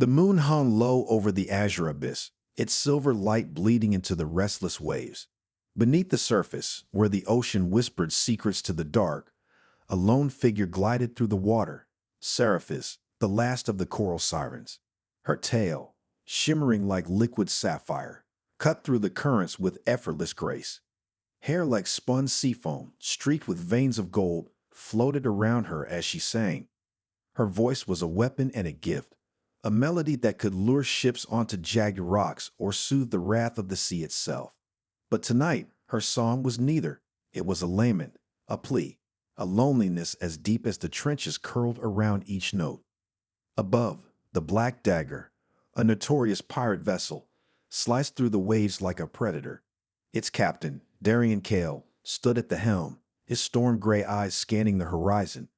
The moon hung low over the azure abyss, its silver light bleeding into the restless waves. Beneath the surface, where the ocean whispered secrets to the dark, a lone figure glided through the water, Seraphis, the last of the coral sirens. Her tail, shimmering like liquid sapphire, cut through the currents with effortless grace. Hair like spun seafoam, streaked with veins of gold, floated around her as she sang. Her voice was a weapon and a gift, a melody that could lure ships onto jagged rocks or soothe the wrath of the sea itself. But tonight, her song was neither. It was a lament, a plea, a loneliness as deep as the trenches curled around each note. Above, the Black Dagger, a notorious pirate vessel, sliced through the waves like a predator. Its captain, Darian Kale, stood at the helm, his storm-gray eyes scanning the horizon.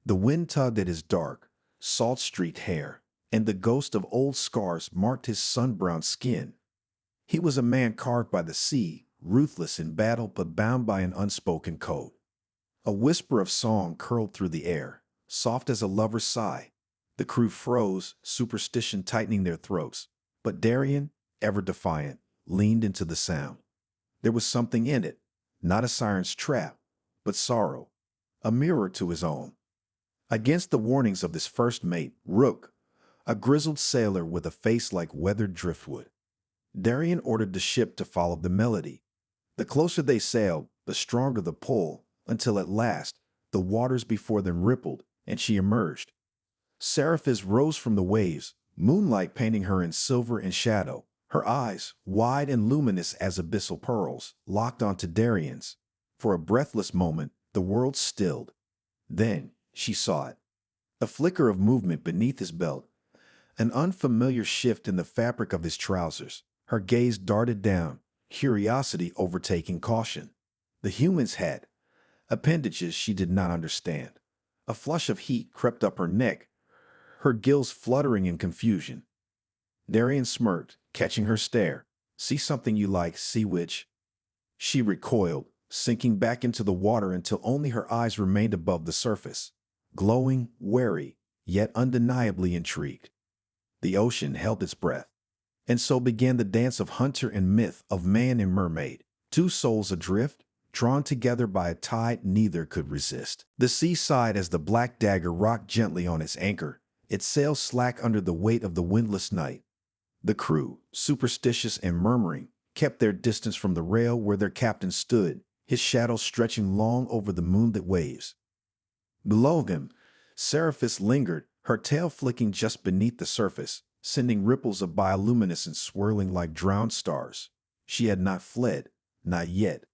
The wind tugged at his dark, salt-streaked hair, and the ghost of old scars marked his sun-browned skin. He was a man carved by the sea, ruthless in battle but bound by an unspoken code. A whisper of song curled through the air, soft as a lover's sigh. The crew froze, superstition tightening their throats. But Darian, ever defiant, leaned into the sound. There was something in it, not a siren's trap, but sorrow, a mirror to his own. Against the warnings of his first mate, Rook, a grizzled sailor with a face like weathered driftwood, Darian ordered the ship to follow the melody. The closer they sailed, the stronger the pull, until at last, the waters before them rippled, and she emerged. Seraphis rose from the waves, moonlight painting her in silver and shadow, her eyes, wide and luminous as abyssal pearls, locked onto Darian's. For a breathless moment, the world stilled. Then she saw it. A flicker of movement beneath his belt, an unfamiliar shift in the fabric of his trousers. Her gaze darted down, curiosity overtaking caution. The human's had appendages she did not understand. A flush of heat crept up her neck, her gills fluttering in confusion. Darian smirked, catching her stare. "See something you like, sea witch?" She recoiled, sinking back into the water until only her eyes remained above the surface, glowing, wary, yet undeniably intrigued. The ocean held its breath. And so began the dance of hunter and myth, of man and mermaid, two souls adrift, drawn together by a tide neither could resist. The sea sighed as the Black Dagger rocked gently on its anchor, its sails slack under the weight of the windless night. The crew, superstitious and murmuring, kept their distance from the rail where their captain stood, his shadow stretching long over the moonlit waves. Below him, Seraphis lingered, her tail flicking just beneath the surface, sending ripples of bioluminescence swirling like drowned stars. She had not fled, not yet.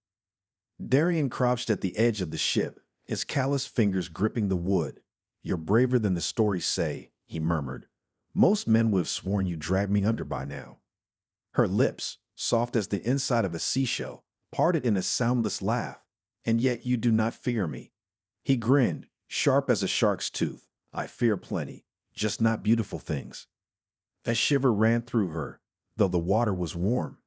Darian crouched at the edge of the ship, his callous fingers gripping the wood. "You're braver than the stories say," he murmured. "Most men would have sworn you dragged me under by now." Her lips, soft as the inside of a seashell, parted in a soundless laugh. "And yet you do not fear me." He grinned, sharp as a shark's tooth. "I fear plenty, just not beautiful things." A shiver ran through her, though the water was warm.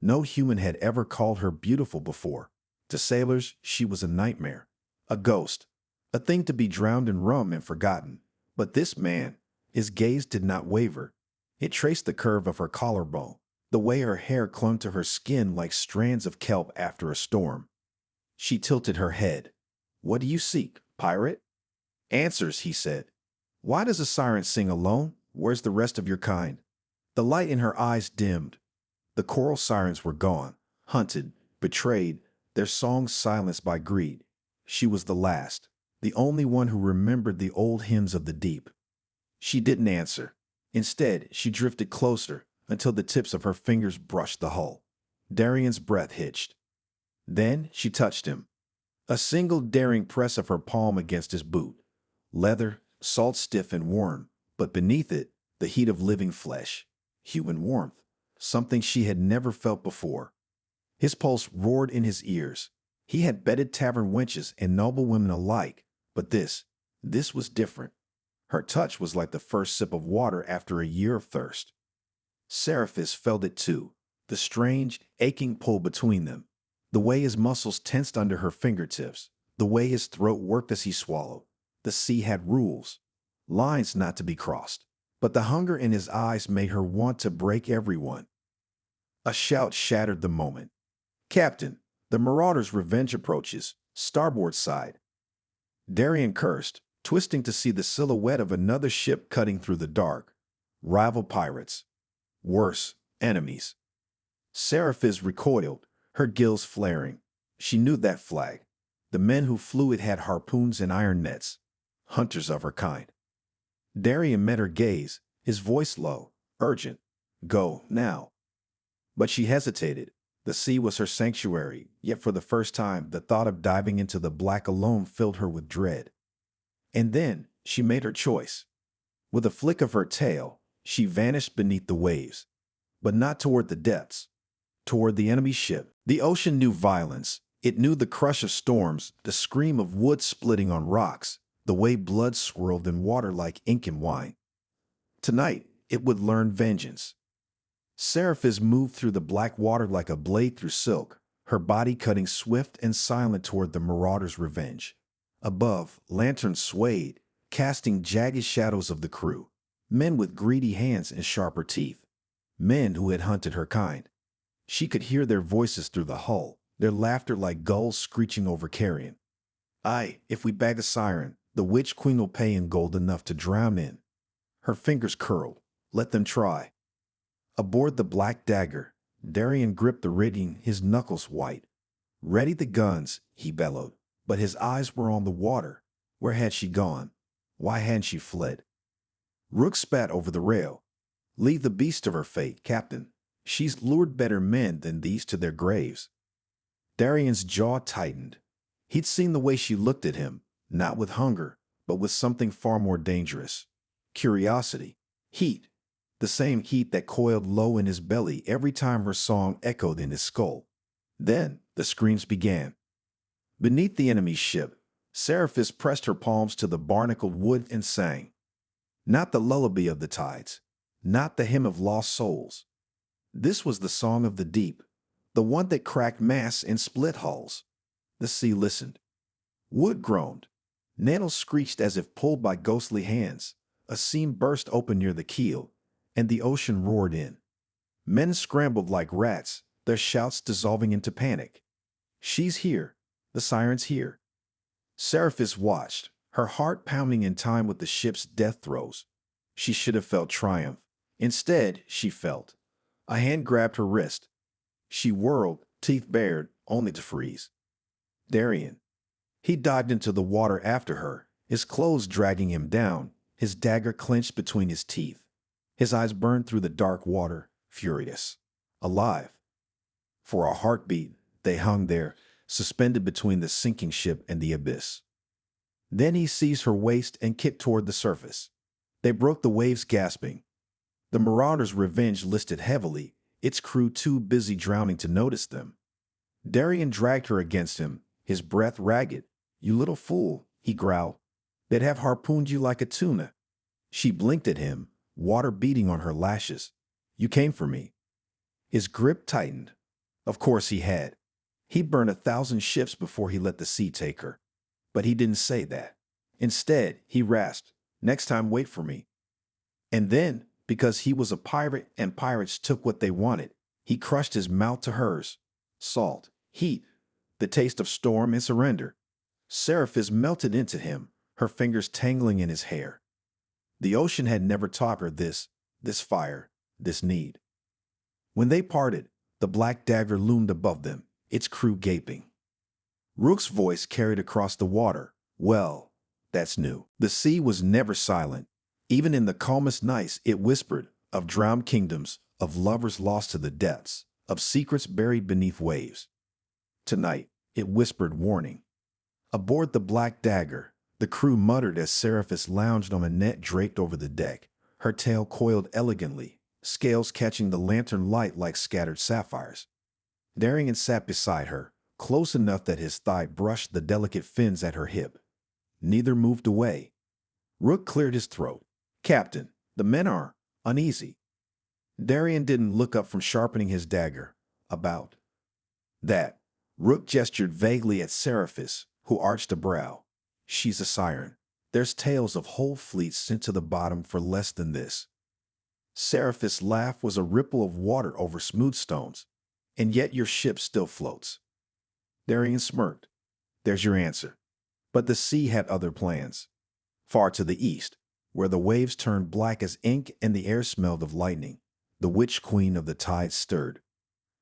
No human had ever called her beautiful before. To sailors, she was a nightmare, a ghost, a thing to be drowned in rum and forgotten. But this man, his gaze did not waver. It traced the curve of her collarbone, the way her hair clung to her skin like strands of kelp after a storm. She tilted her head. "What do you seek, pirate?" "Answers," he said. "Why does a siren sing alone? Where's the rest of your kind?" The light in her eyes dimmed. The coral sirens were gone, hunted, betrayed, their songs silenced by greed. She was the last, the only one who remembered the old hymns of the deep. She didn't answer. Instead, she drifted closer until the tips of her fingers brushed the hull. Darian's breath hitched. Then she touched him. A single daring press of her palm against his boot. Leather, salt-stiff and warm, but beneath it, the heat of living flesh. Human warmth, something she had never felt before. His pulse roared in his ears. He had bedded tavern wenches and noble women alike, but this was different. Her touch was like the first sip of water after a year of thirst. Seraphis felt it too, the strange, aching pull between them, the way his muscles tensed under her fingertips, the way his throat worked as he swallowed. The sea had rules, lines not to be crossed. but the hunger in his eyes made her want to break everyone. A shout shattered the moment. "Captain, the Marauder's revenge approaches, starboard side." Darian cursed, twisting to see the silhouette of another ship cutting through the dark. Rival pirates. Worse, enemies. Seraphis recoiled, her gills flaring. She knew that flag. The men who flew it had harpoons and iron nets. Hunters of her kind. Darian met her gaze, his voice low, urgent. "Go, now." But she hesitated. The sea was her sanctuary, yet for the first time the thought of diving into the black alone filled her with dread. And then she made her choice. With a flick of her tail, she vanished beneath the waves. But not toward the depths. Toward the enemy ship. The ocean knew violence. It knew the crush of storms, the scream of wood splitting on rocks, the way blood swirled in water like ink and wine. Tonight, it would learn vengeance. Seraphis moved through the black water like a blade through silk, her body cutting swift and silent toward the Marauder's revenge. Above, lanterns swayed, casting jagged shadows of the crew, men with greedy hands and sharper teeth, men who had hunted her kind. She could hear their voices through the hull, their laughter like gulls screeching over carrion. "Aye, if we bag the siren, the witch queen will pay in gold enough to drown in." Her fingers curled. Let them try. Aboard the Black Dagger, Darian gripped the rigging, his knuckles white. "Ready the guns," he bellowed, but his eyes were on the water. Where had she gone? Why hadn't she fled? Rook spat over the rail. "Leave the beast to her fate, Captain. She's lured better men than these to their graves." Darian's jaw tightened. He'd seen the way she looked at him, not with hunger, but with something far more dangerous. Curiosity. Heat. The same heat that coiled low in his belly every time her song echoed in his skull. Then the screams began. Beneath the enemy's ship, Seraphis pressed her palms to the barnacled wood and sang. Not the lullaby of the tides, not the hymn of lost souls. This was the song of the deep, the one that cracked masts and split hulls. The sea listened. Wood groaned. Nettles screeched as if pulled by ghostly hands. A seam burst open near the keel, and the ocean roared in. Men scrambled like rats, their shouts dissolving into panic. "She's here. The siren's here." Seraphis watched, her heart pounding in time with the ship's death throes. She should have felt triumph. Instead, she felt. A hand grabbed her wrist. She whirled, teeth bared, only to freeze. Darian. He dived into the water after her, his clothes dragging him down, his dagger clenched between his teeth. His eyes burned through the dark water, furious. Alive. For a heartbeat, they hung there, suspended between the sinking ship and the abyss. Then he seized her waist and kicked toward the surface. They broke the waves, gasping. The Marauder's revenge listed heavily, its crew too busy drowning to notice them. Darian dragged her against him, his breath ragged. "You little fool," he growled. "They'd have harpooned you like a tuna." She blinked at him, water beating on her lashes. "You came for me." His grip tightened. Of course he had. He'd burned 1,000 ships before he let the sea take her. But he didn't say that. Instead, he rasped, "Next time, wait for me." And then, because he was a pirate and pirates took what they wanted, he crushed his mouth to hers. Salt, heat, the taste of storm and surrender. Seraphis melted into him, her fingers tangling in his hair. The ocean had never taught her this fire, this need. When they parted, the Black Dagger loomed above them, its crew gaping. Rook's voice carried across the water. "Well, that's new." The sea was never silent. Even in the calmest nights, it whispered of drowned kingdoms, of lovers lost to the depths, of secrets buried beneath waves. Tonight, it whispered warning. Aboard the Black Dagger, the crew muttered as Seraphis lounged on a net draped over the deck, her tail coiled elegantly, scales catching the lantern light like scattered sapphires. Darian sat beside her, close enough that his thigh brushed the delicate fins at her hip. Neither moved away. Rook cleared his throat. "Captain, the men are uneasy." Darian didn't look up from sharpening his dagger. "About that." Rook gestured vaguely at Seraphis, who arched a brow. "She's a siren. There's tales of whole fleets sent to the bottom for less than this. Seraphis' laugh was a ripple of water over smooth stones. And yet your ship still floats. Darian smirked. There's your answer. But the sea had other plans. Far to the east, where the waves turned black as ink and the air smelled of lightning, the witch queen of the tides stirred.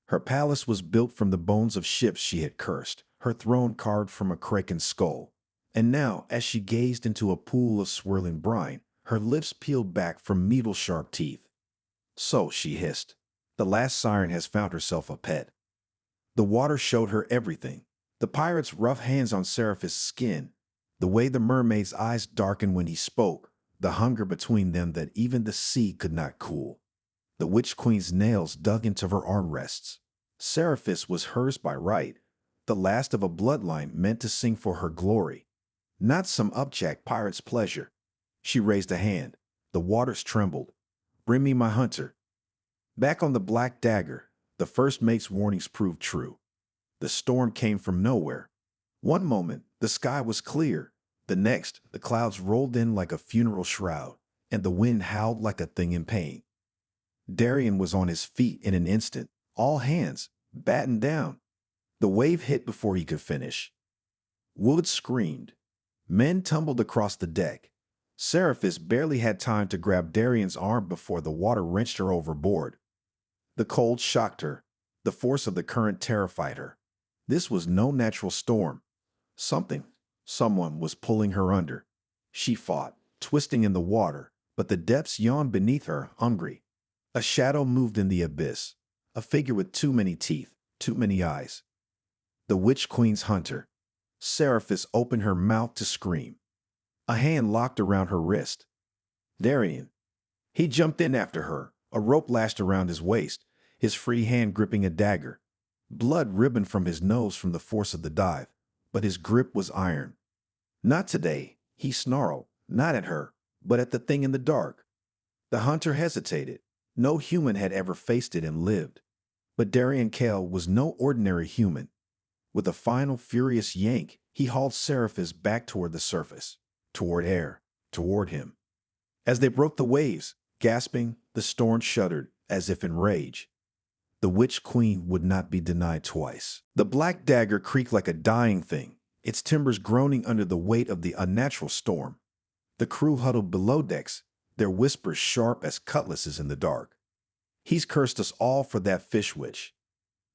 Her palace was built from the bones of ships she had cursed, her throne carved from a kraken's skull. And now, as she gazed into a pool of swirling brine, her lips peeled back from needle-sharp teeth. So, she hissed, the last siren has found herself a pet. The water showed her everything. The pirate's rough hands on Seraphis' skin, the way the mermaid's eyes darkened when he spoke, the hunger between them that even the sea could not cool. The witch queen's nails dug into her armrests. Seraphis was hers by right, the last of a bloodline meant to sing for her glory, not some upjack pirate's pleasure. She raised a hand. The waters trembled. Bring me my hunter. Back on the Black Dagger, the first mate's warnings proved true. The storm came from nowhere. One moment, the sky was clear. The next, the clouds rolled in like a funeral shroud, and the wind howled like a thing in pain. Darian was on his feet in an instant, all hands, battened down. The wave hit before he could finish. Wood screamed. Men tumbled across the deck. Seraphis barely had time to grab Darian's arm before the water wrenched her overboard. The cold shocked her. The force of the current terrified her. This was no natural storm. Someone was pulling her under. She fought, twisting in the water, but the depths yawned beneath her, hungry. A shadow moved in the abyss, a figure with too many teeth, too many eyes. The Witch Queen's hunter. Seraphis opened her mouth to scream. A hand locked around her wrist. Darian. He jumped in after her, a rope lashed around his waist, his free hand gripping a dagger. Blood ribboned from his nose from the force of the dive, but his grip was iron. Not today, he snarled, not at her, but at the thing in the dark. The hunter hesitated. No human had ever faced it and lived. But Darian Kale was no ordinary human. With a final furious yank, he hauled Seraphis back toward the surface, toward air, toward him. As they broke the waves, gasping, the storm shuddered, as if in rage. The Witch Queen would not be denied twice. The Black Dagger creaked like a dying thing, its timbers groaning under the weight of the unnatural storm. The crew huddled below decks, their whispers sharp as cutlasses in the dark. He's cursed us all for that fish witch.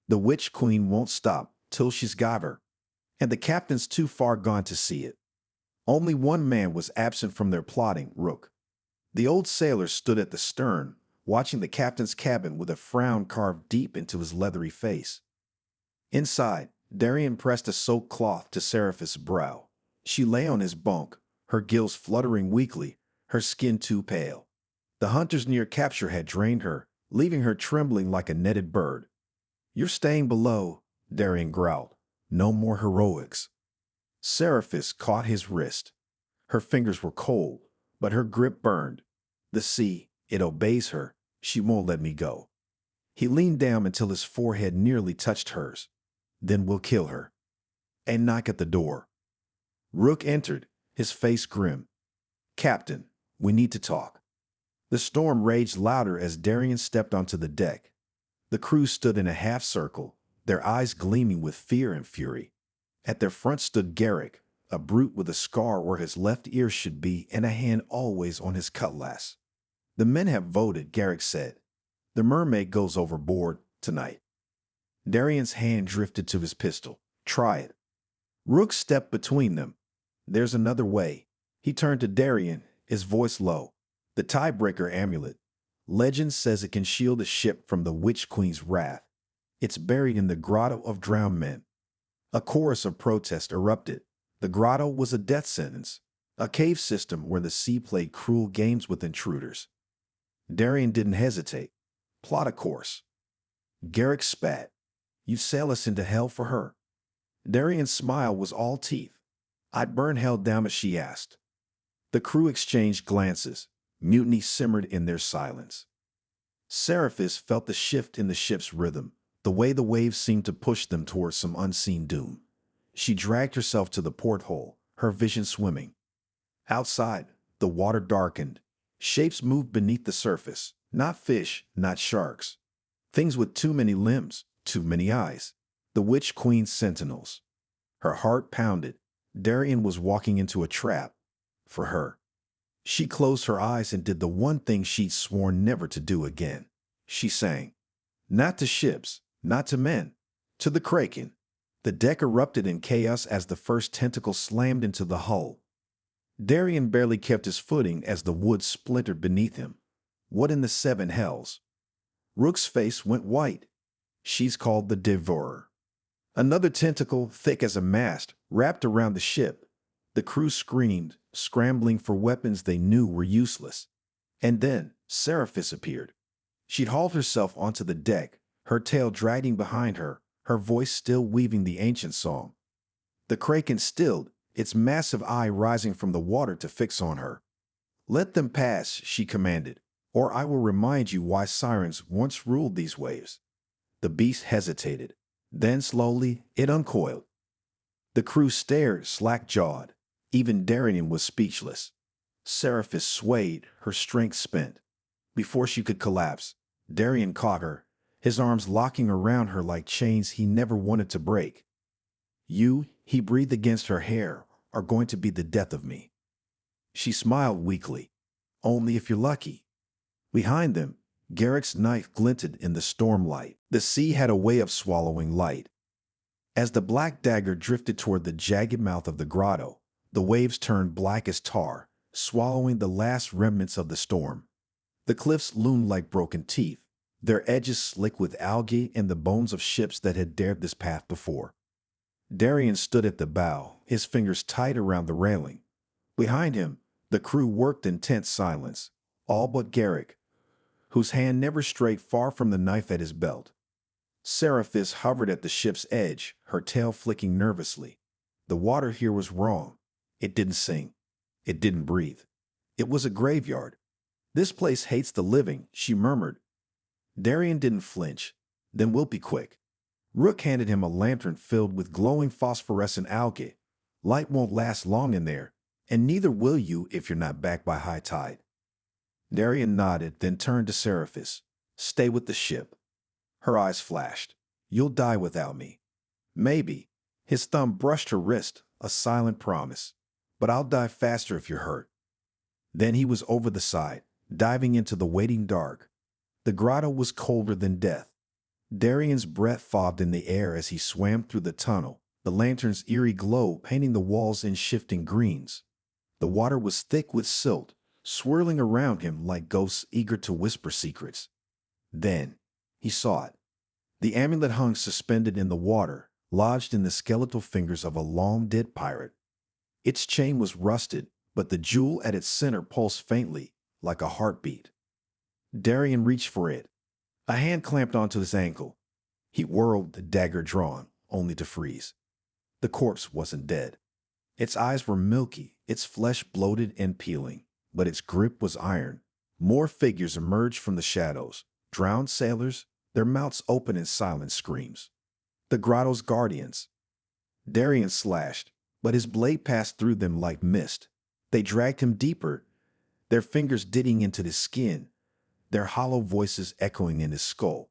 The Witch Queen won't stop till she's got her, and the captain's too far gone to see it. Only one man was absent from their plotting, Rook. The old sailor stood at the stern, watching the captain's cabin with a frown carved deep into his leathery face. Inside, Darian pressed a soaked cloth to Seraphis' brow. She lay on his bunk, her gills fluttering weakly, her skin too pale. The hunter's near capture had drained her, leaving her trembling like a netted bird. You're staying below, Darian growled. No more heroics. Seraphis caught his wrist. Her fingers were cold, but her grip burned. The sea, it obeys her. She won't let me go. He leaned down until his forehead nearly touched hers. Then we'll kill her. A knock at the door. Rook entered, his face grim. Captain, we need to talk. The storm raged louder as Darian stepped onto the deck. The crew stood in a half circle, their eyes gleaming with fear and fury. At their front stood Garrick, a brute with a scar where his left ear should be and a hand always on his cutlass. The men have voted, Garrick said. The Mermaid goes overboard tonight. Darian's hand drifted to his pistol. Try it. Rook stepped between them. There's another way. He turned to Darian, his voice low. The tiebreaker amulet. Legend says it can shield a ship from the Witch Queen's wrath. It's buried in the grotto of drowned men. A chorus of protest erupted. The grotto was a death sentence, a cave system where the sea played cruel games with intruders. Darian didn't hesitate. Plot a course. Garrick spat. You sail us into hell for her. Darian's smile was all teeth. I'd burn hell down if she asked. The crew exchanged glances. Mutiny simmered in their silence. Seraphis felt the shift in the ship's rhythm, the way the waves seemed to push them towards some unseen doom. She dragged herself to the porthole, her vision swimming. Outside, the water darkened. Shapes moved beneath the surface. Not fish, not sharks. Things with too many limbs, too many eyes. The Witch Queen's sentinels. Her heart pounded. Darian was walking into a trap. For her. She closed her eyes and did the one thing she'd sworn never to do again. She sang. Not to ships, not to men, to the Kraken. The deck erupted in chaos as the first tentacle slammed into the hull. Darian barely kept his footing as the wood splintered beneath him. What in the seven hells? Rook's face went white. She's called the Devourer. Another tentacle, thick as a mast, wrapped around the ship. The crew screamed, scrambling for weapons they knew were useless. And then Seraphis appeared. She'd hauled herself onto the deck, her tail dragging behind her, her voice still weaving the ancient song. The Kraken stilled, its massive eye rising from the water to fix on her. Let them pass, she commanded, or I will remind you why sirens once ruled these waves. The beast hesitated. Then slowly it uncoiled. The crew stared slack-jawed. Even Darian was speechless. Seraphis swayed, her strength spent. Before she could collapse, Darian caught her, his arms locking around her like chains he never wanted to break. You, he breathed against her hair, are going to be the death of me. She smiled weakly. Only if you're lucky. Behind them, Garrick's knife glinted in the storm light. The sea had a way of swallowing light. As the black dagger drifted toward the jagged mouth of the grotto, the waves turned black as tar, swallowing the last remnants of the storm. The cliffs loomed like broken teeth, their edges slick with algae and the bones of ships that had dared this path before. Darian stood at the bow, his fingers tight around the railing. Behind him, the crew worked in tense silence, all but Garrick, whose hand never strayed far from the knife at his belt. Seraphis hovered at the ship's edge, her tail flicking nervously. The water here was wrong. It didn't sing. It didn't breathe. It was a graveyard. This place hates the living, she murmured. Darian didn't flinch. Then we'll be quick. Rook handed him a lantern filled with glowing phosphorescent algae. Light won't last long in there, and neither will you if you're not back by high tide. Darian nodded, then turned to Seraphis. Stay with the ship. Her eyes flashed. You'll die without me. Maybe. His thumb brushed her wrist, a silent promise. But I'll die faster if you're hurt. Then he was over the side, diving into the waiting dark. The grotto was colder than death. Darian's breath fobbed in the air as he swam through the tunnel, the lantern's eerie glow painting the walls in shifting greens. The water was thick with silt, swirling around him like ghosts eager to whisper secrets. Then he saw it. The amulet hung suspended in the water, lodged in the skeletal fingers of a long-dead pirate. Its chain was rusted, but the jewel at its center pulsed faintly, like a heartbeat. Darian reached for it. A hand clamped onto his ankle. He whirled, the dagger drawn, only to freeze. The corpse wasn't dead. Its eyes were milky, its flesh bloated and peeling, but its grip was iron. More figures emerged from the shadows, drowned sailors, their mouths open in silent screams. The grotto's guardians. Darian slashed, but his blade passed through them like mist. They dragged him deeper, their fingers digging into his skin, their hollow voices echoing in his skull.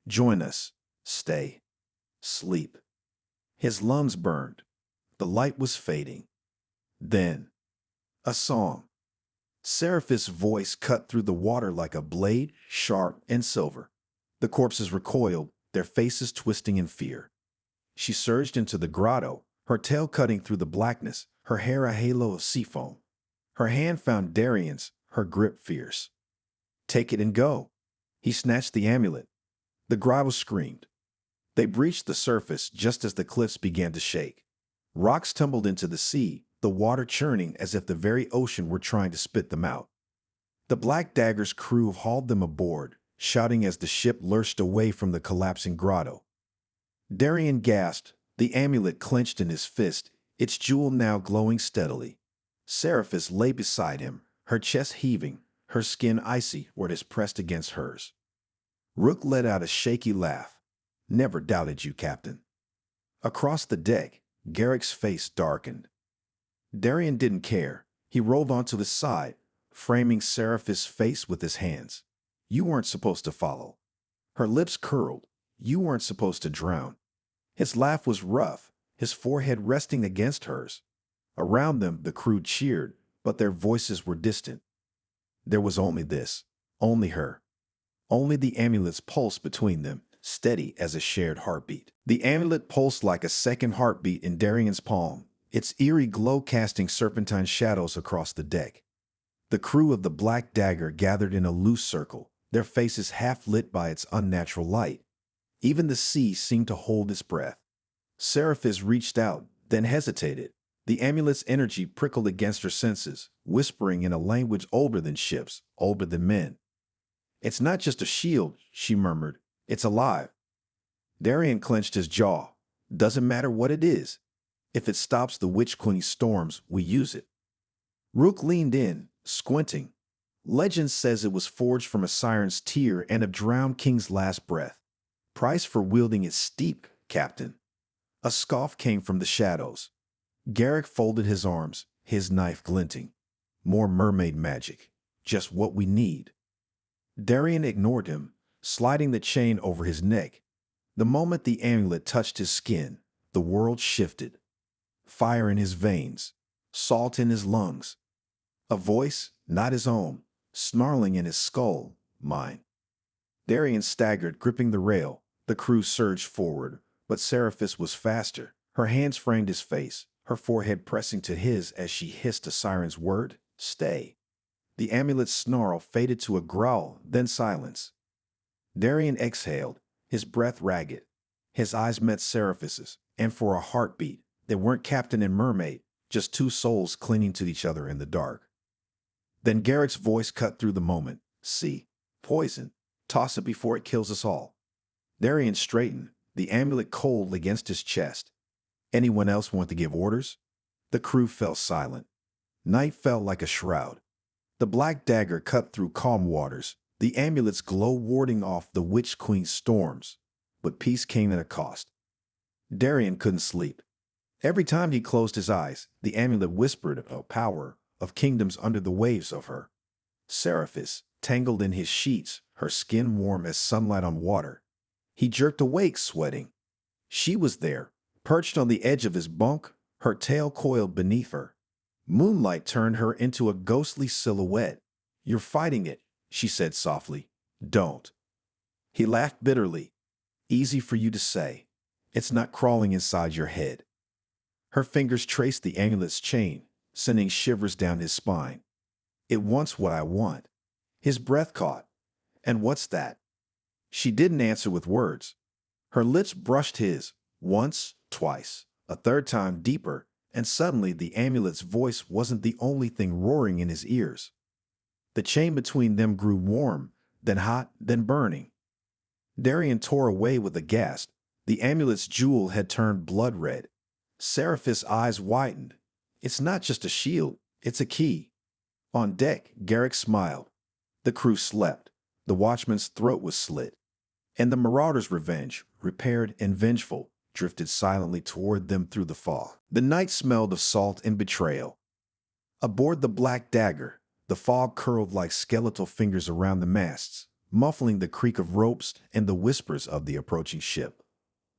Join us. Stay. Sleep. His lungs burned. The light was fading. Then, a song. Seraphis' voice cut through the water like a blade, sharp and silver. The corpses recoiled, their faces twisting in fear. She surged into the grotto, her tail cutting through the blackness, her hair a halo of sea foam. Her hand found Darian's, her grip fierce. Take it and go. He snatched the amulet. The grotto screamed. They breached the surface just as the cliffs began to shake. Rocks tumbled into the sea, the water churning as if the very ocean were trying to spit them out. The Black Dagger's crew hauled them aboard, shouting as the ship lurched away from the collapsing grotto. Darian gasped, the amulet clenched in his fist, its jewel now glowing steadily. Seraphis lay beside him, her chest heaving, her skin icy where it is pressed against hers. Rook let out a shaky laugh. Never doubted you, Captain. Across the deck, Garrick's face darkened. Darian didn't care. He rolled onto his side, framing Seraphis' face with his hands. You weren't supposed to follow. Her lips curled. You weren't supposed to drown. His laugh was rough, his forehead resting against hers. Around them, the crew cheered, but their voices were distant. There was only this, only her. Only the amulet's pulse between them, steady as a shared heartbeat. The amulet pulsed like a second heartbeat in Darian's palm, its eerie glow casting serpentine shadows across the deck. The crew of the Black Dagger gathered in a loose circle, their faces half lit by its unnatural light. Even the sea seemed to hold its breath. Seraphis reached out, then hesitated. The amulet's energy prickled against her senses, whispering in a language older than ships, older than men. It's not just a shield, she murmured. It's alive. Darian clenched his jaw. Doesn't matter what it is. If it stops the Witch Queen's storms, we use it. Rook leaned in, squinting. Legend says it was forged from a siren's tear and a drowned king's last breath. Price for wielding it steep, Captain. A scoff came from the shadows. Garrick folded his arms, his knife glinting. More mermaid magic. Just what we need. Darian ignored him, sliding the chain over his neck. The moment the amulet touched his skin, the world shifted. Fire in his veins, salt in his lungs. A voice, not his own, snarling in his skull, mine. Darian staggered, gripping the rail. The crew surged forward, but Seraphis was faster. Her hands framed his face, her forehead pressing to his as she hissed a siren's word, stay. The amulet's snarl faded to a growl, then silence. Darian exhaled, his breath ragged. His eyes met Seraphis's, and for a heartbeat, they weren't Captain and Mermaid, just two souls clinging to each other in the dark. Then Garrick's voice cut through the moment. See, poison. Toss it before it kills us all. Darian straightened, the amulet cold against his chest. Anyone else want to give orders? The crew fell silent. Night fell like a shroud. The Black Dagger cut through calm waters, the amulet's glow warding off the Witch Queen's storms. But peace came at a cost. Darian couldn't sleep. Every time he closed his eyes, the amulet whispered of power, of kingdoms under the waves of her. Seraphis, tangled in his sheets, her skin warm as sunlight on water. He jerked awake, sweating. She was there, perched on the edge of his bunk, her tail coiled beneath her. Moonlight turned her into a ghostly silhouette. You're fighting it, she said softly. Don't. He laughed bitterly. Easy for you to say. It's not crawling inside your head. Her fingers traced the amulet's chain, sending shivers down his spine. It wants what I want. His breath caught. And what's that? She didn't answer with words. Her lips brushed his, once, twice, a third time deeper, and suddenly the amulet's voice wasn't the only thing roaring in his ears. The chain between them grew warm, then hot, then burning. Darian tore away with a gasp. The amulet's jewel had turned blood red. Seraphis' eyes widened. It's not just a shield, it's a key. On deck, Garrick smiled. The crew slept. The watchman's throat was slit. And the marauder's revenge, repaired and vengeful, drifted silently toward them through the fog. The night smelled of salt and betrayal. Aboard the Black Dagger, the fog curled like skeletal fingers around the masts, muffling the creak of ropes and the whispers of the approaching ship.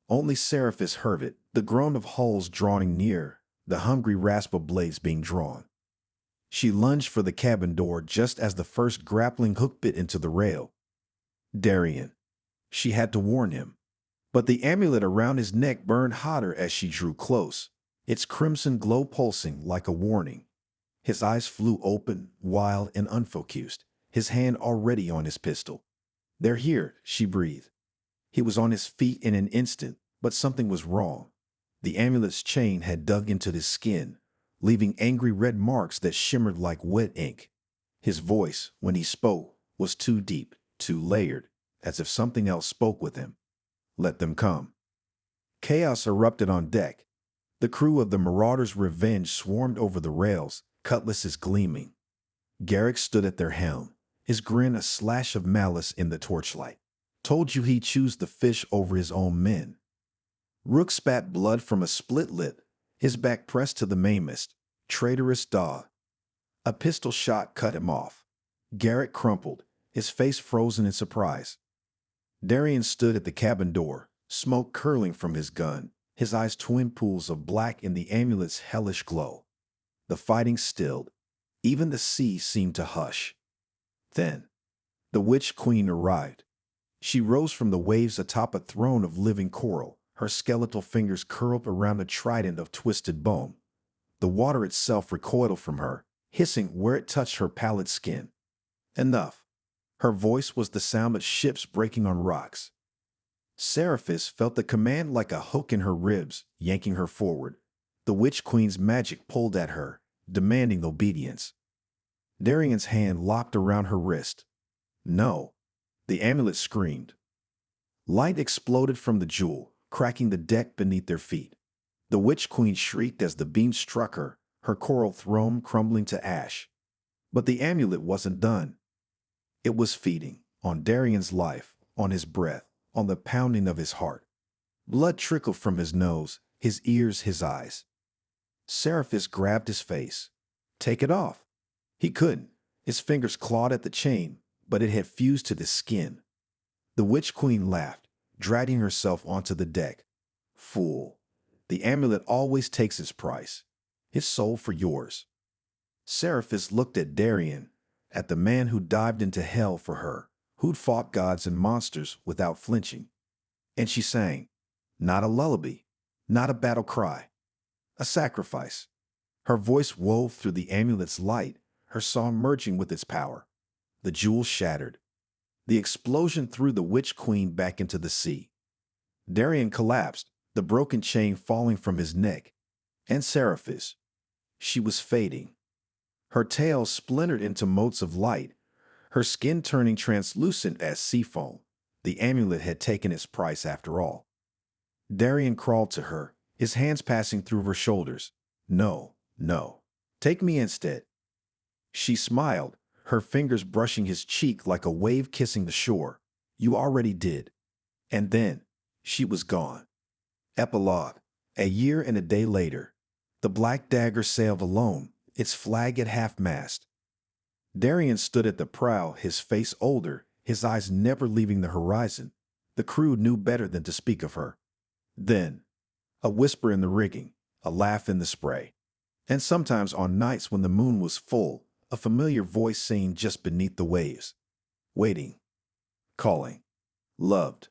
Only Seraphis heard it, the groan of hulls drawing near, the hungry rasp of blades being drawn. She lunged for the cabin door just as the first grappling hook bit into the rail. Darian. She had to warn him. But the amulet around his neck burned hotter as she drew close, its crimson glow pulsing like a warning. His eyes flew open, wild and unfocused, his hand already on his pistol. They're here, she breathed. He was on his feet in an instant, but something was wrong. The amulet's chain had dug into his skin, leaving angry red marks that shimmered like wet ink. His voice, when he spoke, was too deep, too layered, as if something else spoke with him. Let them come. Chaos erupted on deck. The crew of the Marauder's Revenge swarmed over the rails, cutlasses gleaming. Garrick stood at their helm, his grin a slash of malice in the torchlight. Told you he'd choose the fish over his own men. Rook spat blood from a split lip, his back pressed to the mainmast. Traitorous dog. A pistol shot cut him off. Garrett crumpled, his face frozen in surprise. Darian stood at the cabin door, smoke curling from his gun, his eyes twin pools of black in the amulet's hellish glow. The fighting stilled. Even the sea seemed to hush. Then, the Witch Queen arrived. She rose from the waves atop a throne of living coral, her skeletal fingers curled around a trident of twisted bone. The water itself recoiled from her, hissing where it touched her pallid skin. Enough. Her voice was the sound of ships breaking on rocks. Seraphis felt the command like a hook in her ribs, yanking her forward. The Witch Queen's magic pulled at her, demanding obedience. Darian's hand locked around her wrist. No. The amulet screamed. Light exploded from the jewel, cracking the deck beneath their feet. The Witch Queen shrieked as the beam struck her, her coral throne crumbling to ash. But the amulet wasn't done. It was feeding on Darian's life, on his breath, on the pounding of his heart. Blood trickled from his nose, his ears, his eyes. Seraphis grabbed his face. Take it off. He couldn't. His fingers clawed at the chain, but it had fused to the skin. The Witch Queen laughed, dragging herself onto the deck. Fool. The amulet always takes its price. His soul for yours. Seraphis looked at Darian, at the man who dived into hell for her, who'd fought gods and monsters without flinching. And she sang, not a lullaby, not a battle cry, a sacrifice. Her voice wove through the amulet's light, her song merging with its power. The jewel shattered. The explosion threw the Witch Queen back into the sea. Darian collapsed, the broken chain falling from his neck. And Seraphis. She was fading. Her tail splintered into motes of light, her skin turning translucent as sea foam. The amulet had taken its price after all. Darian crawled to her, his hands passing through her shoulders. No, no. Take me instead. She smiled, her fingers brushing his cheek like a wave kissing the shore. You already did. And then, she was gone. Epilogue. A year and a day later. The Black Dagger sailed alone, its flag at half-mast. Darian stood at the prow, his face older, his eyes never leaving the horizon. The crew knew better than to speak of her. Then, a whisper in the rigging, a laugh in the spray. And sometimes on nights when the moon was full, a familiar voice saying just beneath the waves. Waiting. Calling. Loved.